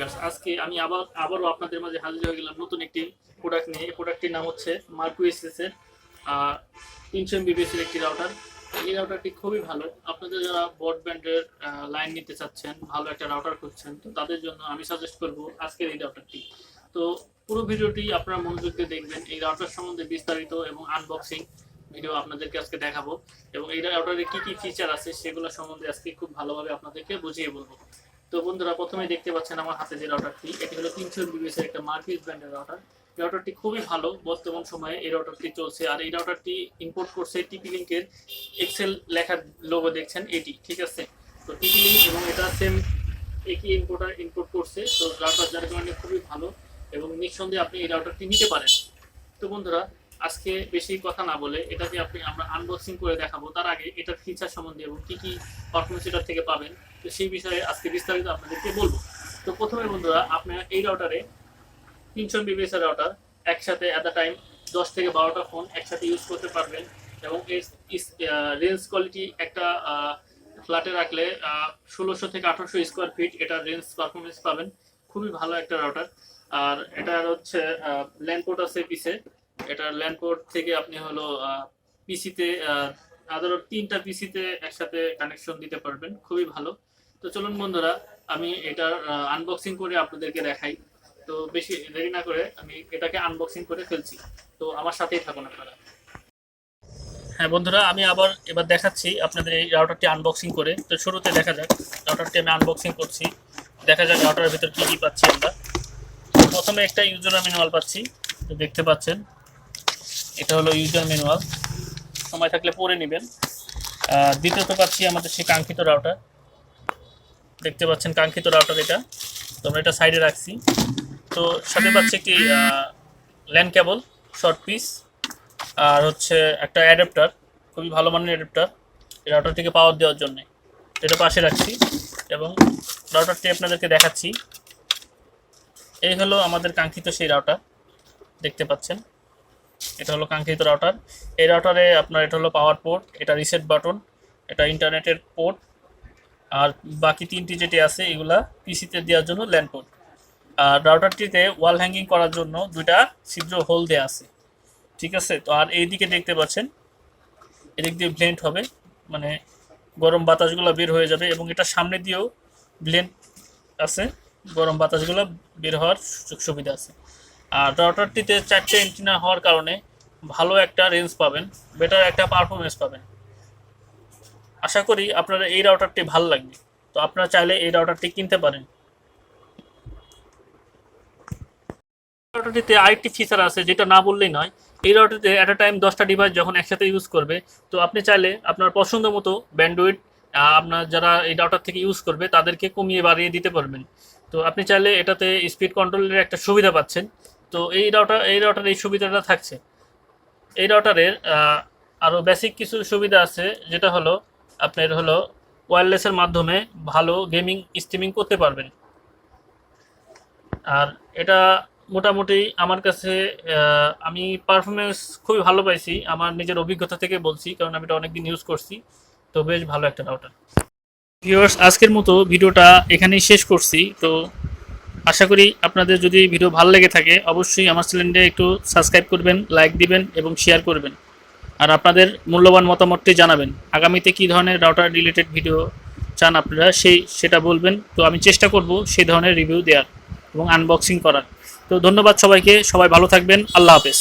Viewers, আজকে আমি আবারও আপনাদের মাঝে হাজির হয়ে গেলাম নতুন একটি প্রোডাক্ট নিয়ে। এই প্রোডাক্টটির নাম হচ্ছে MERCUSYS এর 300 MBPS এর একটি রাউটার। এই রাউটারটি খুবই ভালো। আপনাদের যারা ব্রডব্যান্ডের লাইন নিতে চাচ্ছেন, ভালো একটা রাউটার খুঁজছেন, তো তাদের জন্য আমি সাজেস্ট করব আজকের এই রাউটারটি। তো পুরো ভিডিওটি আপনারা মনোযোগ দিয়ে দেখবেন। এই রাউটার সম্বন্ধে বিস্তারিত এবং আনবক্সিং ভিডিও আপনাদেরকে আজকে দেখাবো, এবং এই রাউটারে কি কি ফিচার আছে সেগুলো সম্বন্ধে আজকে খুব ভালোভাবে আপনাদেরকে বুঝিয়ে বলবো। তো বন্ধুরা, প্রথমে দেখতে পাচ্ছেন আমার হাতে যে রাউটারটি, এটি হলো 300 MBPS এর একটা MERCUSYS ব্র্যান্ডের রাউটার। এই রাউটারটি খুবই ভালো, বর্তমান সময়ে এই রাউটারটি চলছে। আর এই রাউটারটি ইম্পোর্ট করছে টিপি লিঙ্কের এক্সেল লেখার লোগো দেখছেন এটি, ঠিক আছে। তো টিপি লিঙ্ক এবং এটা সেম একই ইম্পোর্ট করছে। তো রাউটার যার কারণে খুবই ভালো, এবং নিঃসন্দেহে আপনি এই রাউটারটি নিতে পারেন। তো বন্ধুরা, আজকে বেশি কথা না বলে এটাকে আমরা আনবক্সিং করে দেখাবো। তার আগে এটার ফিচার সম্বন্ধে এবং কি কি পারফরমেন্স এটার থেকে পাবেন, তো সেই বিষয়ে আজকে বিস্তারিত আপনাদেরকে বলবো। তো প্রথমে বন্ধুরা, আপনার এই রাউটারে 300 MBPS এর রাউটার একসাথে অ্যাট দ্য টাইম 10 থেকে 12টা ফোন একসাথে ইউজ করতে পারবেন, এবং এর রেঞ্জ কোয়ালিটি একটা ফ্ল্যাটে রাখলে 1600 থেকে 1800 স্কোয়ার ফিট এটা রেঞ্জ পারফরমেন্স পাবেন। খুবই ভালো একটা রাউটার। আর এটার হচ্ছে ল্যান্ড পোর্ট আছে পিছে। এটার ল্যান্ড পোর্ট থেকে আপনি হলো পিসিতে আদারও 3টা পিসিতে একসাথে কানেকশন দিতে পারবেন। খুবই ভালো। তো চলুন বন্ধুরা, আমি এটার আনবক্সিং করে আপনাদেরকে দেখাই। তো বেশি দেরি না করে আমি এটাকে আনবক্সিং করে ফেলছি। তো আমার সাথেই থাকুন আপনারা। হ্যাঁ বন্ধুরা, আমি এবার দেখাচ্ছি আপনাদের এই রাউটারটি আনবক্সিং করে। তো শুরুতে দেখা যাক, রাউটারটি আমি আনবক্সিং করছি। দেখা যাক রাউটারের ভিতর কী কী পাচ্ছি আমরা। প্রথমে একটা ইউজার ম্যানুয়াল পাচ্ছি, তো দেখতে পাচ্ছেন এটা হলো ইউজার ম্যানুয়াল, সময় থাকলে পড়ে নেবেন। দ্বিতীয়ত পাচ্ছি আমাদের সেই কাঙ্ক্ষিত রাউটার, দেখতে পাচ্ছেন কাঙ্ক্ষিত রাউটার এটা। তো আমরা এটা সাইডে রাখছি। তো সাথে পাচ্ছি একটি ল্যান কেবল শর্ট পিস, আর হচ্ছে একটা অ্যাডাপ্টার, খুবই ভালো মানের অ্যাডাপ্টার এই রাউটারটিকে পাওয়ার দেওয়ার জন্য। এটা পাশে রাখছি এবং রাউটারটি আপনাদেরকে দেখাচ্ছি। এই হলো আমাদের কাঙ্ক্ষিত সেই রাউটার, দেখতে পাচ্ছেন এটা হলো কাঙ্ক্ষিত রাউটার। এই রাউটারে আপনার এটা হলো পাওয়ার পোর্ট, এটা রিসেট বাটন, এটা ইন্টারনেটের পোর্ট, আর বাকি 3টি যেটি আছে এগুলা পিসিতে দেওয়ার জন্য ল্যান্ড পোর্ট। আর রাউটারটিতে ওয়াল হ্যাঙ্গিং করার জন্য 2টা ছিদ্র হোল দেওয়া আছে, ঠিক আছে। তো আর এই দিকে দেখতে পাচ্ছেন এদিক দিয়ে ব্লেন্ড হবে, মানে গরম বাতাসগুলো বের হয়ে যাবে, এবং এটা সামনে দিয়েও ব্লেন্ড আছে, গরম বাতাসগুলো বের হওয়ার সুযোগ সুবিধা আছে। আর রাউটারটিতে 4টে এন্টিনা হওয়ার কারণে ভালো একটা রেঞ্জ পাবেন, বেটার একটা পারফরমেন্স পাবেন। আশা করি আপনারা এই রাউটারটি ভালো লাগবে। তো আপনারা চাইলে এই রাউটারটি কিনতে পারেন। রাউটারটিতে আরেকটি ফিচার আছে যেটা না বললেই নয়। এই রাউটারটিতে অ্যাট আ টাইম 10টা ডিভাইস যখন একসাথে ইউজ করবে, তো আপনি চাইলে আপনার পছন্দ মতো ব্যান্ডউইথ আপনার যারা এই রাউটার থেকে ইউজ করবে তাদেরকে কমিয়ে বাড়িয়ে দিতে পারবেন। তো আপনি চাইলে এটাতে স্পিড কন্ট্রোলের একটা সুবিধা পাচ্ছেন। তো এই রাউটার এই সুবিধাটা থাকছে। এই রাউটারের আরও বেসিক কিছু সুবিধা আছে, যেটা হলো আপনার হলো ওয়্যারলেসের মাধ্যমে ভালো গেমিং স্ট্রিমিং করতে পারবেন। আর এটা মোটামুটি আমার কাছে আমি পারফরমেন্স খুবই ভালো পাইছি, আমার নিজের অভিজ্ঞতা থেকে বলছি, কারণ আমি এটা অনেকদিন ইউজ করছি। তো বেশ ভালো একটা রাউটার। ভিউয়ার্স, আজকের মতো ভিডিওটা এখানেই শেষ করছি। তো আশা করি আপনাদের যদি ভিডিও ভালো লেগে থাকে, অবশ্যই আমার চ্যানেলটা একটু সাবস্ক্রাইব করবেন, লাইক দিবেন এবং শেয়ার করবেন। আর আপনাদের মূল্যবান মতামতটি জানাবেন। আগামীতে কী ধরনের রাউটার রিলেটেড ভিডিও চান আপনারা সেটা বলবেন। তো আমি চেষ্টা করব সেই ধরনের রিভিউ দেওয়ার এবং আনবক্সিং করার। তো ধন্যবাদ সবাইকে, সবাই ভালো থাকবেন। আল্লাহ হাফেজ।